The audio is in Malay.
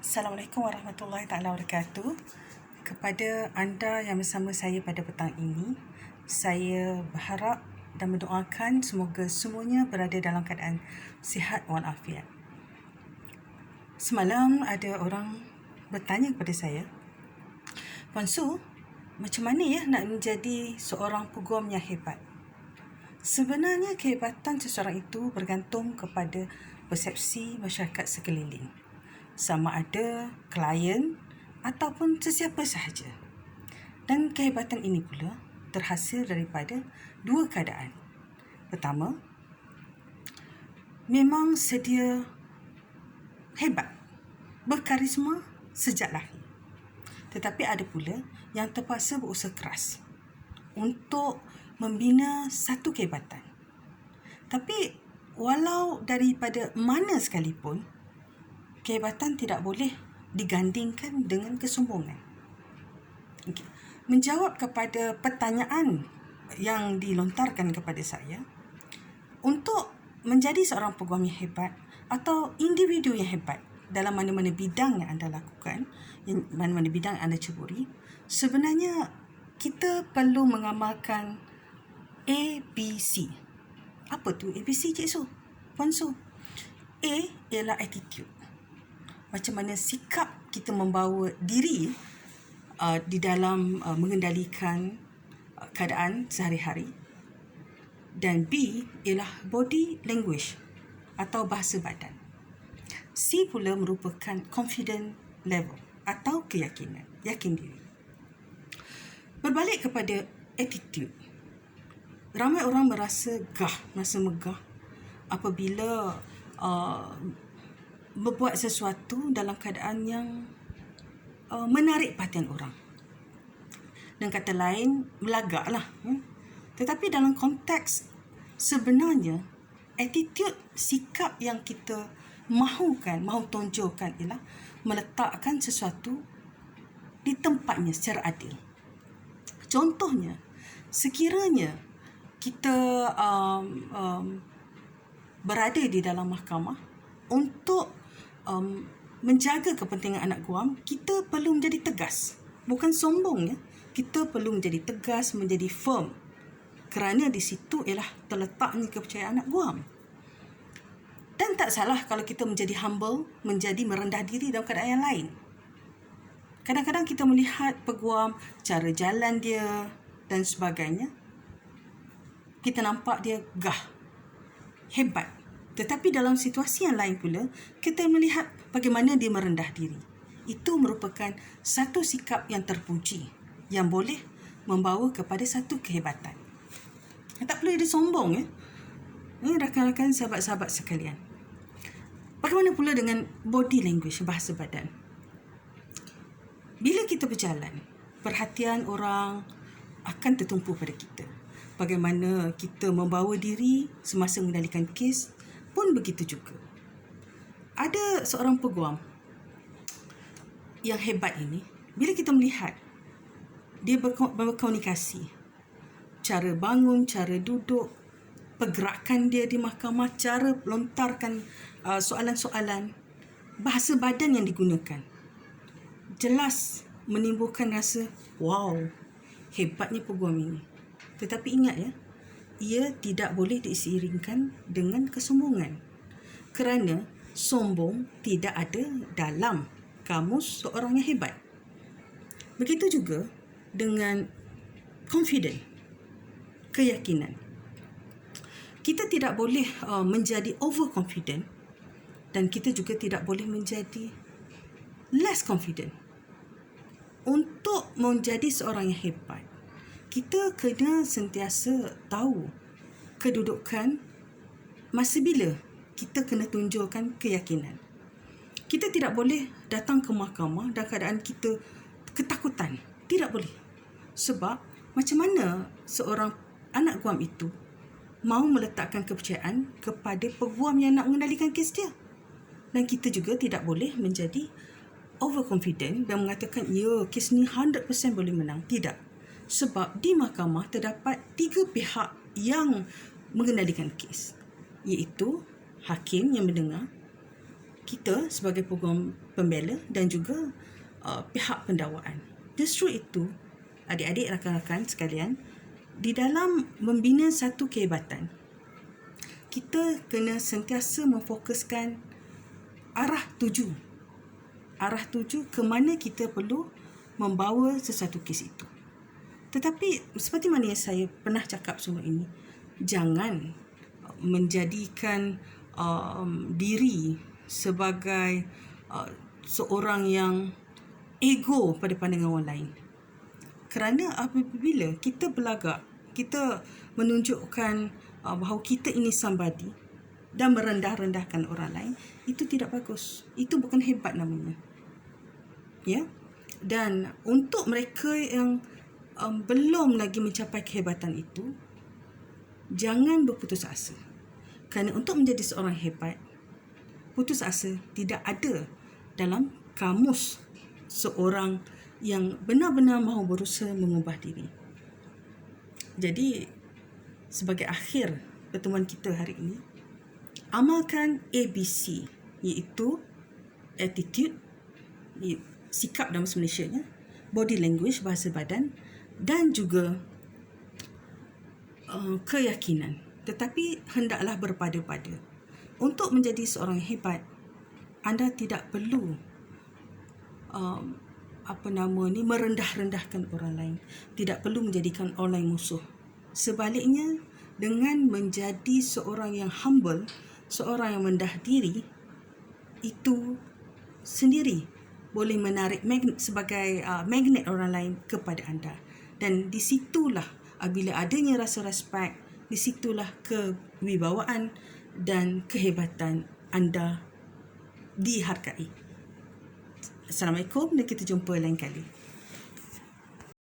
Assalamualaikum warahmatullahi taala wabarakatuh. Kepada anda yang bersama saya pada petang ini, saya berharap dan mendoakan semoga semuanya berada dalam keadaan sihat walafiat. Semalam ada orang bertanya kepada saya, "Puan Su, macam mana ya nak menjadi seorang peguam yang hebat?" Sebenarnya kehebatan seseorang itu bergantung kepada persepsi masyarakat sekeliling, sama ada klien ataupun sesiapa sahaja. Dan kehebatan ini pula terhasil daripada dua keadaan. Pertama, memang sedia hebat, berkarisma sejak lahir. Tetapi ada pula yang terpaksa berusaha keras untuk membina satu kehebatan. Tapi walau daripada mana sekalipun, kehebatan tidak boleh digandingkan dengan kesombongan. Okay. Menjawab kepada pertanyaan yang dilontarkan kepada saya, untuk menjadi seorang peguam yang hebat atau individu yang hebat dalam mana-mana bidang yang anda lakukan, mana-mana bidang yang anda ceburi, sebenarnya kita perlu mengamalkan ABC. Apa tu ABC, Cik Su? Puan Su? A ialah attitude. Macam mana sikap kita membawa diri di dalam mengendalikan keadaan sehari-hari. Dan B ialah body language atau bahasa badan. C pula merupakan confident level atau keyakinan, yakin diri. Berbalik kepada attitude, ramai orang merasa megah apabila berbuat sesuatu dalam keadaan yang menarik perhatian orang. Dan kata lain, melagaklah. Tetapi dalam konteks sebenarnya, attitude, sikap yang kita mahu tonjolkan ialah meletakkan sesuatu di tempatnya secara adil. Contohnya, sekiranya kita berada di dalam mahkamah untuk menjaga kepentingan anak guam, kita perlu menjadi tegas. Bukan sombong, ya. Kita perlu menjadi tegas, menjadi firm. Kerana di situ ialah terletaknya kepercayaan anak guam. Dan tak salah kalau kita menjadi humble, menjadi merendah diri dalam keadaan yang lain. Kadang-kadang kita melihat peguam, cara jalan dia dan sebagainya, kita nampak dia hebat. Tetapi dalam situasi yang lain pula, kita melihat bagaimana dia merendah diri. Itu merupakan satu sikap yang terpuji, yang boleh membawa kepada satu kehebatan. Tak perlu dia sombong, ya. Rakan-rakan, sahabat-sahabat sekalian. Bagaimana pula dengan body language, bahasa badan? Bila kita berjalan, perhatian orang akan tertumpu pada kita. Bagaimana kita membawa diri semasa mengendalikan kes pun begitu juga. Ada seorang peguam yang hebat ini, bila kita melihat dia berkomunikasi, cara bangun, cara duduk, pergerakan dia di mahkamah, cara lontarkan soalan-soalan, bahasa badan yang digunakan, jelas menimbulkan rasa, wow, hebatnya peguam ini. Tetapi ingat, ya, ia tidak boleh diseiringkan dengan kesombongan. Kerana sombong tidak ada dalam kamus seorang yang hebat. Begitu juga dengan confident, keyakinan. Kita tidak boleh menjadi overconfident dan kita juga tidak boleh menjadi less confident. Untuk menjadi seorang yang hebat, kita kena sentiasa tahu kedudukan masa bila kita kena tunjukkan keyakinan. Kita tidak boleh datang ke mahkamah dalam keadaan kita ketakutan. Tidak boleh. Sebab macam mana seorang anak guam itu mahu meletakkan kepercayaan kepada peguam yang nak mengendalikan kes dia? Dan kita juga tidak boleh menjadi overconfident dan mengatakan, ya, kes ni 100% boleh menang. Tidak. Sebab di mahkamah terdapat 3 pihak yang mengendalikan kes, iaitu hakim yang mendengar, kita sebagai peguam pembela dan juga pihak pendakwaan. Justru itu, adik-adik rakan-rakan sekalian, di dalam membina satu kehebatan, kita kena sentiasa memfokuskan arah tuju ke mana kita perlu membawa sesuatu kes itu. Tetapi seperti mana yang saya pernah cakap semua ini, jangan menjadikan diri sebagai seorang yang ego pada pandangan orang lain. Kerana apabila kita berlagak, kita menunjukkan bahawa kita ini somebody dan merendah-rendahkan orang lain, itu tidak bagus. Itu bukan hebat namanya. Ya. Dan untuk mereka yang belum lagi mencapai kehebatan itu, jangan berputus asa. Kerana untuk menjadi seorang hebat, putus asa tidak ada dalam kamus seorang yang benar-benar mahu berusaha mengubah diri. Jadi, sebagai akhir pertemuan kita hari ini, amalkan ABC, iaitu attitude, sikap dalam bahasa Malaysianya, body language, bahasa badan, dan juga keyakinan. Tetapi hendaklah berpada-pada. Untuk menjadi seorang hebat, anda tidak perlu merendah-rendahkan orang lain. Tidak perlu menjadikan orang lain musuh. Sebaliknya, dengan menjadi seorang yang humble, seorang yang rendah diri, itu sendiri boleh menarik sebagai magnet orang lain kepada anda. Dan di situlah, apabila adanya rasa respect, di situlah kewibawaan dan kehebatan anda dihargai. Assalamualaikum dan kita jumpa lain kali.